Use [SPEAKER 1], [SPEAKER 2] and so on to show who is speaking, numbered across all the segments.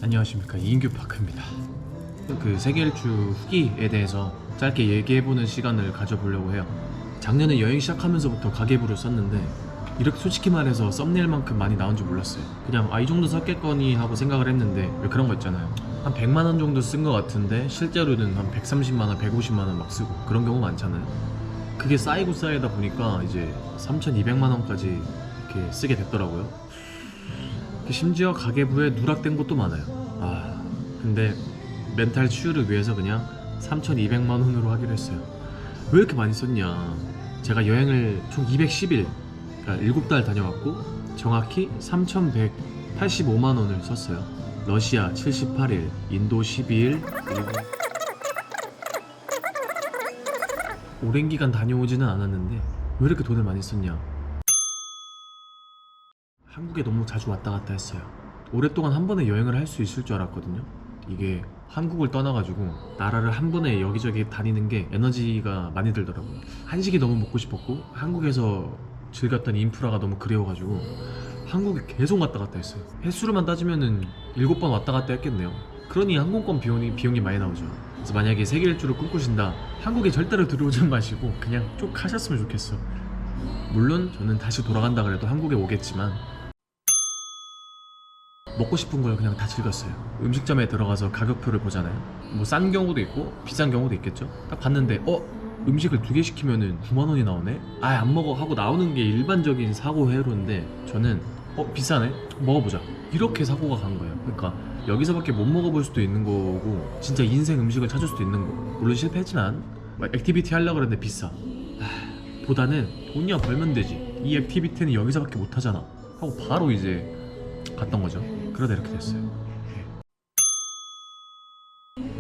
[SPEAKER 1] 안녕하십니까, 이인규 파크입니다. 그 세계 일주 후기에 대해서 짧게 얘기해보는 시간을 가져보려고 해요. 작년에 여행 시작하면서부터 가계부를 썼는데 이렇게 솔직히 말해서 썸네일만큼 많이 나온 줄 몰랐어요. 그냥 이 정도 썼겠거니 하고 생각을 했는데 왜 그런 거 있잖아요. 한 100만원 정도 쓴 거 같은데 실제로는 한 130만원, 150만원 막 쓰고 그런 경우 많잖아요. 그게 쌓이고 쌓이다 보니까 이제 3,200만원까지 이렇게 쓰게 됐더라고요. 심지어 가계부에 누락된 것도 많아요. 근데 멘탈 치유를 위해서 그냥 3,200만원으로 하기로 했어요. 왜 이렇게 많이 썼냐, 제가 여행을 총 210일, 그러니까 7달 다녀왔고 정확히 3,185만원을 썼어요. 러시아 78일, 인도 12일, 오랜 기간 다녀오지는 않았는데 왜 이렇게 돈을 많이 썼냐, 한국에 너무 자주 왔다 갔다 했어요. 오랫동안 한 번에 여행을 할 수 있을 줄 알았거든요. 이게 한국을 떠나가지고 나라를 한 번에 여기저기 다니는 게 에너지가 많이 들더라고요. 한식이 너무 먹고 싶었고 한국에서 즐겼던 인프라가 너무 그리워가지고 한국에 계속 왔다 갔다 했어요. 횟수로만 따지면은 7번 왔다 갔다 했겠네요. 그러니 항공권 비용이 많이 나오죠. 그래서 만약에 세계 일주를 꿈꾸신다, 한국에 절대로 들어오지 마시고 그냥 쭉 하셨으면 좋겠어. 물론 저는 다시 돌아간다 그래도 한국에 오겠지만 먹고 싶은 걸 그냥 다 즐겼어요. 음식점에 들어가서 가격표를 보잖아요. 뭐 싼 경우도 있고 비싼 경우도 있겠죠. 딱 봤는데 음식을 2개 시키면은 9만원이 나오네? 안 먹어 하고 나오는 게 일반적인 사고 회로인데 저는 비싸네? 먹어보자, 이렇게 사고가 간 거예요. 그러니까 여기서밖에 못 먹어볼 수도 있는 거고 진짜 인생 음식을 찾을 수도 있는 거고, 물론 실패했지만 액티비티 하려고 그랬는데 비싸. 보다는 돈이야 벌면 되지, 이 액티비티는 여기서밖에 못 하잖아 하고 바로 이제 갔던 거죠. 그러다 이렇게 됐어요.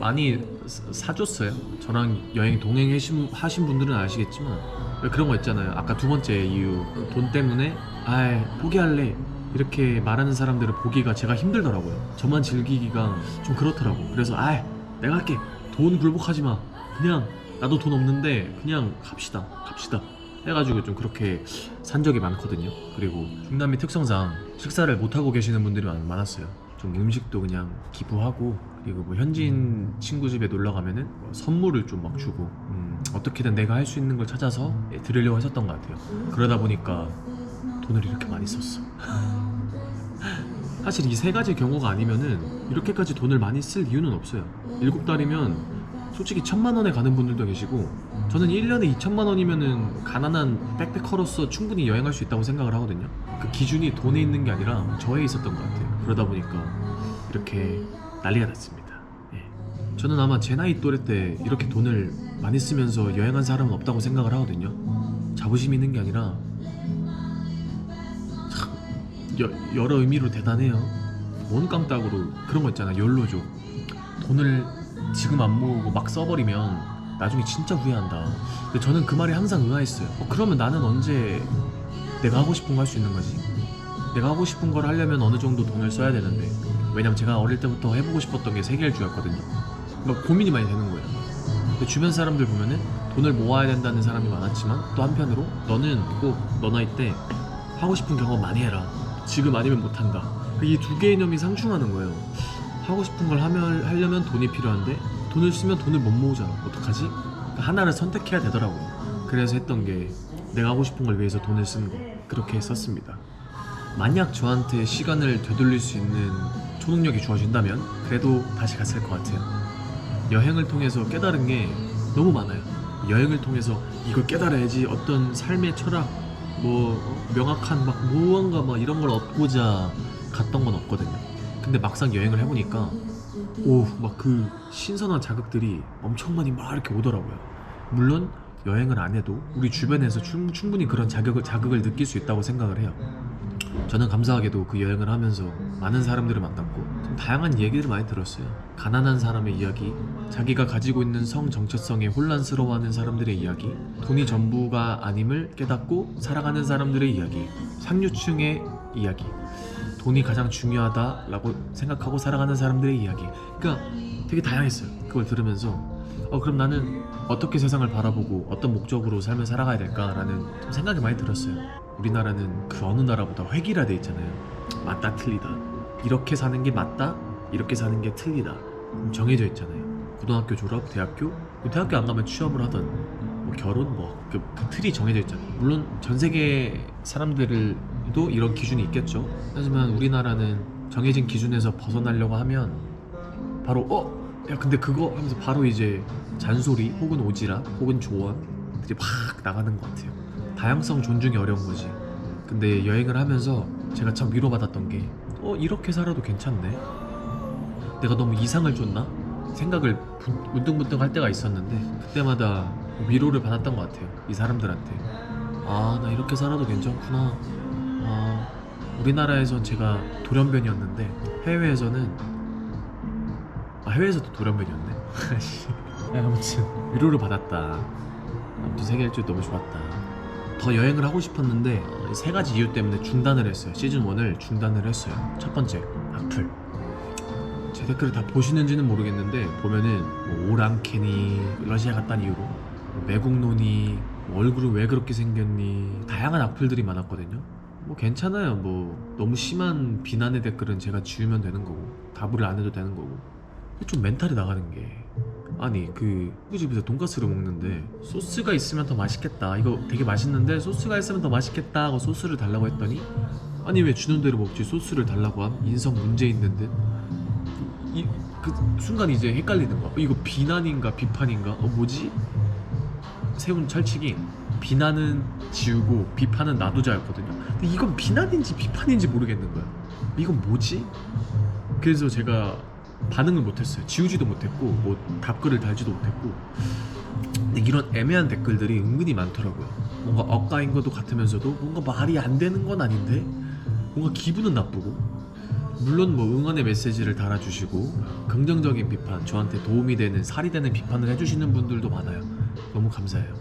[SPEAKER 1] 많이 사줬어요. 저랑 여행 동행하신 분들은 아시겠지만 왜 그런 거 있잖아요. 아까 두 번째 이유, 돈 때문에 포기할래 이렇게 말하는 사람들을 보기가 제가 힘들더라고요. 저만 즐기기가 좀 그렇더라고. 그래서 내가 할게, 돈 굴복하지 마, 그냥 나도 돈 없는데 그냥 갑시다 해가지고 좀 그렇게 산 적이 많거든요. 그리고 중남미 특성상 식사를 못하고 계시는 분들이 많았어요. 좀 음식도 그냥 기부하고, 그리고 뭐 현지인 친구 집에 놀러 가면은 선물을 좀 막 주고 어떻게든 내가 할 수 있는 걸 찾아서 드리려고 했었던 것 같아요. 그러다 보니까 돈을 이렇게 많이 썼어. 사실 이 세 가지 경우가 아니면은 이렇게까지 돈을 많이 쓸 이유는 없어요. 7달이면 솔직히 1,000만원에 가는 분들도 계시고, 저는 1년에 2,000만원이면은 가난한 백패커로서 충분히 여행할 수 있다고 생각을 하거든요. 그 기준이 돈에 있는 게 아니라 저에 있었던 것 같아요. 그러다 보니까 이렇게 난리가 났습니다. 저는 아마 제 나이 또래 때 이렇게 돈을 많이 쓰면서 여행한 사람은 없다고 생각을 하거든요. 자부심이 있는 게 아니라 참 여러 의미로 대단해요. 원 깜딱으로 그런 거 있잖아, 욜로족. 돈을 지금 안 모으고 막 써버리면 나중에 진짜 후회한다. 근데 저는 그 말이 항상 의아했어요. 그러면 나는 언제 내가 하고 싶은 거 할 수 있는 거지? 내가 하고 싶은 걸 하려면 어느 정도 돈을 써야 되는데, 왜냐면 제가 어릴 때부터 해보고 싶었던 게 세계 일주였거든요. 그러니까 고민이 많이 되는 거예요. 근데 주변 사람들 보면은 돈을 모아야 된다는 사람이 많았지만 또 한편으로 너는 꼭 너 나이 때 하고 싶은 경험 많이 해라, 지금 아니면 못한다. 이 두 개의 이념이 상충하는 거예요. 하고 싶은 걸 하려면 돈이 필요한데 돈을 쓰면 돈을 못 모으잖아, 어떡하지? 그러니까 하나를 선택해야 되더라고요. 그래서 했던 게 내가 하고 싶은 걸 위해서 돈을 쓰는 거, 그렇게 썼습니다. 만약 저한테 시간을 되돌릴 수 있는 초능력이 주어진다면 그래도 다시 갔을 것 같아요. 여행을 통해서 깨달은 게 너무 많아요. 여행을 통해서 이걸 깨달아야지 어떤 삶의 철학, 명확한 무언가 이런 걸 얻고자 갔던 건 없거든요. 근데 막상 여행을 해보니까 그 신선한 자극들이 엄청 많이 막 이렇게 오더라고요. 물론 여행을 안 해도 우리 주변에서 충분히 그런 자극을 느낄 수 있다고 생각을 해요. 저는 감사하게도 그 여행을 하면서 많은 사람들을 만났고 좀 다양한 얘기들을 많이 들었어요. 가난한 사람의 이야기, 자기가 가지고 있는 성 정체성에 혼란스러워하는 사람들의 이야기, 돈이 전부가 아님을 깨닫고 살아가는 사람들의 이야기, 상류층의 이야기, 돈이 가장 중요하다라고 생각하고 살아가는 사람들의 이야기. 그러니까 되게 다양했어요. 그걸 들으면서 그럼 나는 어떻게 세상을 바라보고 어떤 목적으로 삶을 살아가야 될까라는 좀 생각이 많이 들었어요. 우리나라는 그 어느 나라보다 획일화돼 있잖아요. 맞다 틀리다, 이렇게 사는 게 맞다, 이렇게 사는 게 틀리다 정해져 있잖아요. 고등학교 졸업, 대학교 안 가면 취업을 하던 뭐 결혼 그 틀이 정해져 있잖아요. 물론 전 세계 사람들도 이런 기준이 있겠죠. 하지만 우리나라는 정해진 기준에서 벗어나려고 하면 바로 야 근데 그거 하면서 바로 이제 잔소리 혹은 오지랖 혹은 조언들이 막 나가는 것 같아요. 다양성 존중이 어려운 거지. 근데 여행을 하면서 제가 참 위로받았던 게 이렇게 살아도 괜찮네, 내가 너무 이상을 줬나 생각을 문득문득 할 때가 있었는데 그때마다 위로를 받았던 것 같아요. 이 사람들한테 나 이렇게 살아도 괜찮구나. 우리나라에선 제가 돌연변이었는데 해외에서도 돌연변이었네. 아무튼 위로를 받았다. 아무튼 세계 일주 너무 좋았다. 더 여행을 하고 싶었는데 세 가지 이유 때문에 중단을 했어요. 시즌 1을 중단을 했어요. 첫 번째, 악플. 제 댓글을 다 보시는지는 모르겠는데 보면은 뭐 오랑캐니, 러시아 갔다는 이유로 매국노니, 얼굴은 왜 그렇게 생겼니, 다양한 악플들이 많았거든요. 뭐 괜찮아요. 뭐 너무 심한 비난의 댓글은 제가 지우면 되는 거고 답을 안 해도 되는 거고. 근데 좀 멘탈이 나가는 게, 아니 그 집에서 돈가스를 먹는데 소스가 있으면 더 맛있겠다, 이거 되게 맛있는데 소스가 있으면 더 맛있겠다 하고 소스를 달라고 했더니 아니 왜 주는 대로 먹지 소스를 달라고 함? 인성 문제 있는 듯. 그 순간 이제 헷갈리는 거야. 이거 비난인가 비판인가? 뭐지? 세운 철칙이 비난은 지우고 비판은 놔두자였거든요. 근데 이건 비난인지 비판인지 모르겠는 거야. 이건 뭐지? 그래서 제가 반응을 못했어요. 지우지도 못했고 뭐 답글을 달지도 못했고. 근데 이런 애매한 댓글들이 은근히 많더라고요. 뭔가 억까인 것도 같으면서도 뭔가 말이 안 되는 건 아닌데 뭔가 기분은 나쁘고. 물론 뭐 응원의 메시지를 달아주시고 긍정적인 비판, 저한테 도움이 되는 살이 되는 비판을 해주시는 분들도 많아요. 너무 감사해요.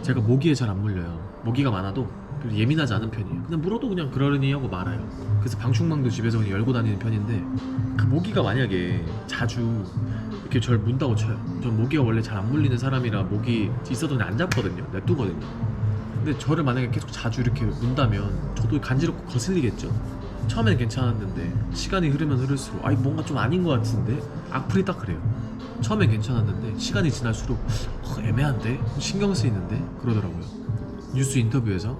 [SPEAKER 1] 제가 모기에 잘 안 물려요. 모기가 많아도 별로 예민하지 않은 편이에요. 그냥 물어도 그냥 그러려니 하고 말아요. 그래서 방충망도 집에서 그냥 열고 다니는 편인데 그 모기가 만약에 자주 이렇게 절 문다고 쳐요. 전 모기가 원래 잘 안 물리는 사람이라 모기 있어도 그냥 안 잡거든요. 냅두거든요. 근데 저를 만약에 계속 자주 이렇게 문다면 저도 간지럽고 거슬리겠죠. 처음에는 괜찮았는데 시간이 흐르면 흐를수록 뭔가 좀 아닌 것 같은데. 악플이 딱 그래요. 처음엔 괜찮았는데 시간이 지날수록 애매한데? 신경 쓰이는데? 그러더라고요. 뉴스 인터뷰에서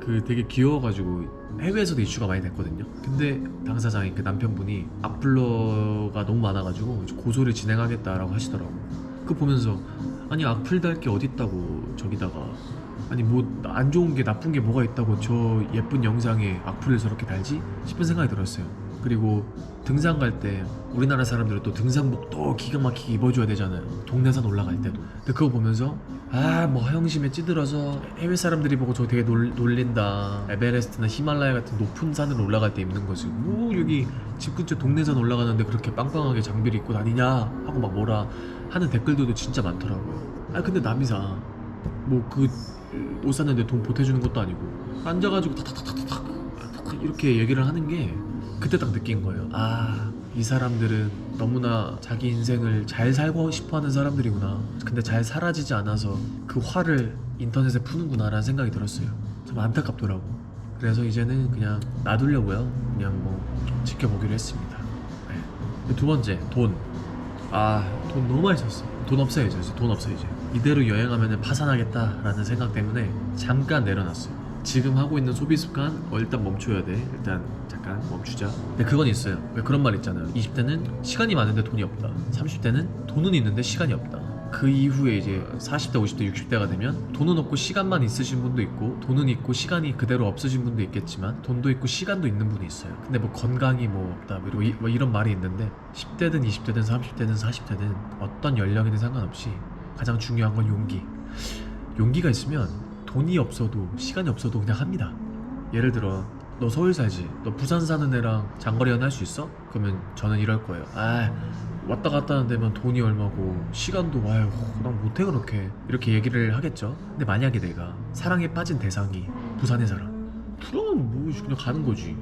[SPEAKER 1] 그 되게 귀여워가지고 해외에서도 이슈가 많이 됐거든요. 근데 당사자인 그 남편분이 악플러가 너무 많아가지고 고소를 진행하겠다라고 하시더라고. 그거 보면서 아니 악플 달 게 어딨다고 저기다가, 아니 뭐 안 좋은 게 나쁜 게 뭐가 있다고 저 예쁜 영상에 악플을 저렇게 달지 싶은 생각이 들었어요. 그리고 등산 갈 때 우리나라 사람들은 또 등산복도 기가 막히게 입어줘야 되잖아요. 동네산 올라갈 때도. 근데 그거 보면서 뭐 허영심에 찌들어서 해외 사람들이 보고 저 되게 놀린다, 에베레스트나 히말라야 같은 높은 산을 올라갈 때 입는 거지 뭐 여기 집 근처 동네산 올라가는데 그렇게 빵빵하게 장비를 입고 다니냐 하고 막 뭐라 하는 댓글들도 진짜 많더라고요. 근데 남이사 뭐 그 옷 샀는데 돈 보태주는 것도 아니고 앉아가지고 탁탁탁탁탁 이렇게 얘기를 하는 게 그때 딱 느낀 거예요. 이 사람들은 너무나 자기 인생을 잘 살고 싶어하는 사람들이구나. 근데 잘 사라지지 않아서 그 화를 인터넷에 푸는구나 라는 생각이 들었어요. 참 안타깝더라고. 그래서 이제는 그냥 놔두려고요. 그냥 뭐 지켜보기로 했습니다. 네. 두 번째, 돈 너무 많이 썼어. 돈 없어요 이제. 돈 없어 이제. 이대로 여행하면 파산하겠다라는 생각 때문에 잠깐 내려놨어요. 지금 하고 있는 소비 습관 일단 멈춰야 돼. 일단 잠깐 멈추자. 근데 그건 있어요. 왜 그런 말 있잖아요. 20대는 시간이 많은데 돈이 없다. 30대는 돈은 있는데 시간이 없다. 그 이후에 이제 40대, 50대, 60대가 되면 돈은 없고 시간만 있으신 분도 있고, 돈은 있고 시간이 그대로 없으신 분도 있겠지만 돈도 있고 시간도 있는 분이 있어요. 근데 뭐 건강이 뭐 없다 뭐 이런 말이 있는데 10대든 20대든 30대든 40대든 어떤 연령이든 상관없이 가장 중요한 건 용기. 용기가 있으면 돈이 없어도 시간이 없어도 그냥 합니다. 예를 들어 너 서울 살지? 너 부산 사는 애랑 장거리 연애할 수 있어? 그러면 저는 이럴 거예요. 왔다 갔다 하는 데면 돈이 얼마고 시간도 난 못해 그렇게, 이렇게 얘기를 하겠죠. 근데 만약에 내가 사랑에 빠진 대상이 부산에 살아, 그럼 뭐 그냥 가는 거지.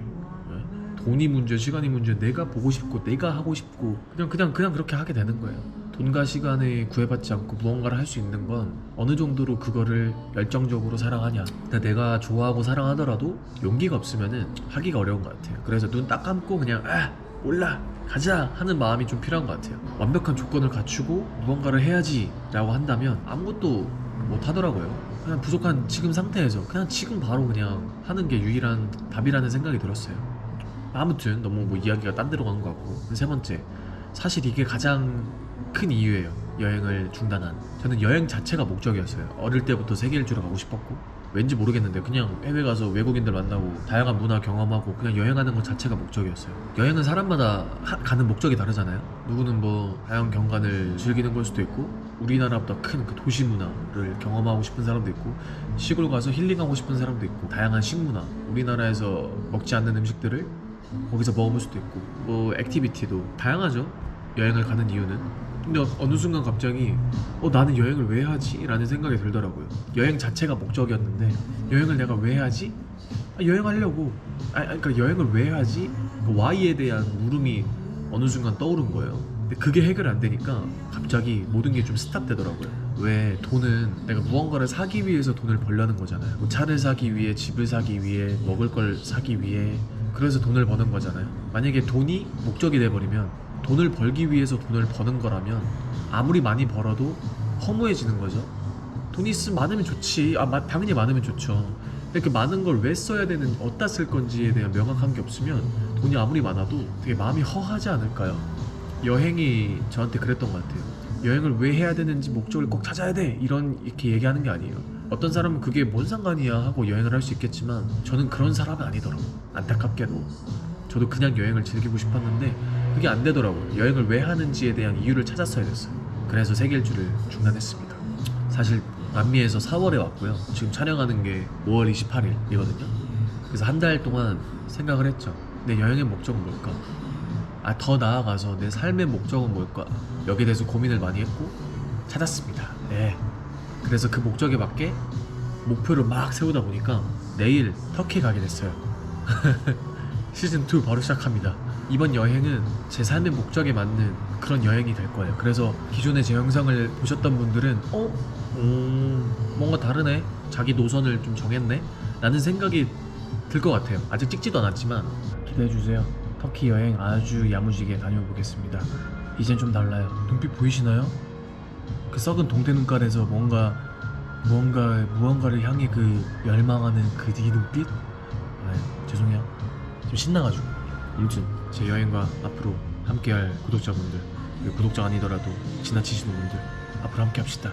[SPEAKER 1] 돈이 문제, 시간이 문제, 내가 보고 싶고 내가 하고 싶고 그냥 그렇게 하게 되는 거예요. 돈과 시간에 구애받지 않고 무언가를 할 수 있는 건 어느 정도로 그거를 열정적으로 사랑하냐. 근데 내가 좋아하고 사랑하더라도 용기가 없으면은 하기가 어려운 것 같아요. 그래서 눈 딱 감고 그냥 몰라 가자 하는 마음이 좀 필요한 것 같아요. 완벽한 조건을 갖추고 무언가를 해야지 라고 한다면 아무것도 못 하더라고요. 그냥 부족한 지금 상태에서 그냥 지금 바로 그냥 하는 게 유일한 답이라는 생각이 들었어요. 아무튼 너무 뭐 이야기가 딴 데로 간 것 같고. 세 번째, 사실 이게 가장 큰 이유예요. 여행을 중단한. 저는 여행 자체가 목적이었어요. 어릴 때부터 세계 일주로 가고 싶었고, 왠지 모르겠는데 그냥 해외 가서 외국인들 만나고 다양한 문화 경험하고 그냥 여행하는 것 자체가 목적이었어요. 여행은 사람마다 가는 목적이 다르잖아요. 누구는 뭐 다양한 경관을 즐기는 걸 수도 있고, 우리나라보다 큰 그 도시 문화를 경험하고 싶은 사람도 있고, 시골 가서 힐링하고 싶은 사람도 있고, 다양한 식문화, 우리나라에서 먹지 않는 음식들을 거기서 먹어볼 수도 있고, 뭐 액티비티도 다양하죠. 여행을 가는 이유는. 근데 어느 순간 갑자기 나는 여행을 왜 하지? 라는 생각이 들더라고요. 여행 자체가 목적이었는데 여행을 내가 왜 하지? 여행하려고. 그러니까 여행을 왜 하지? 그 Y에 대한 물음이 어느 순간 떠오른 거예요. 근데 그게 해결 안 되니까 갑자기 모든 게 좀 스탑되더라고요. 왜 돈은 내가 무언가를 사기 위해서 돈을 벌려는 거잖아요. 뭐 차를 사기 위해, 집을 사기 위해, 먹을 걸 사기 위해, 그래서 돈을 버는 거잖아요. 만약에 돈이 목적이 돼버리면, 돈을 벌기 위해서 돈을 버는 거라면 아무리 많이 벌어도 허무해지는 거죠. 돈이 있으면 많으면 좋지. 당연히 많으면 좋죠. 근데 그 많은 걸 왜 써야 되는, 어디다 쓸 건지에 대한 명확한 게 없으면 돈이 아무리 많아도 되게 마음이 허하지 않을까요? 여행이 저한테 그랬던 것 같아요. 여행을 왜 해야 되는지, 목적을 꼭 찾아야 돼, 이렇게 얘기하는 게 아니에요. 어떤 사람은 그게 뭔 상관이야 하고 여행을 할 수 있겠지만 저는 그런 사람은 아니더라고. 안타깝게도 저도 그냥 여행을 즐기고 싶었는데 그게 안 되더라고요. 여행을 왜 하는지에 대한 이유를 찾았어야 됐어요. 그래서 세계 일주를 중단했습니다. 사실 남미에서 4월에 왔고요. 지금 촬영하는 게 5월 28일이거든요. 그래서 한 달 동안 생각을 했죠. 내 여행의 목적은 뭘까? 더 나아가서 내 삶의 목적은 뭘까? 여기에 대해서 고민을 많이 했고 찾았습니다. 네. 그래서 그 목적에 맞게 목표를 막 세우다 보니까 내일 터키 가게 됐어요. 시즌2 바로 시작합니다. 이번 여행은 제 삶의 목적에 맞는 그런 여행이 될 거예요. 그래서 기존에 제 영상을 보셨던 분들은 뭔가 다르네, 자기 노선을 좀 정했네 라는 생각이 들 것 같아요. 아직 찍지도 않았지만 기대해주세요. 터키 여행 아주 야무지게 다녀오겠습니다. 이젠 좀 달라요. 눈빛 보이시나요? 그 썩은 동태 눈깔에서 무언가를 향해 그 열망하는 그 네 눈빛? 죄송해요. 좀 신나가지고. 아무튼 제 여행과 앞으로 함께할 구독자분들, 그리고 구독자 아니더라도 지나치시는 분들, 앞으로 함께 합시다.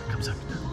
[SPEAKER 1] 감사합니다.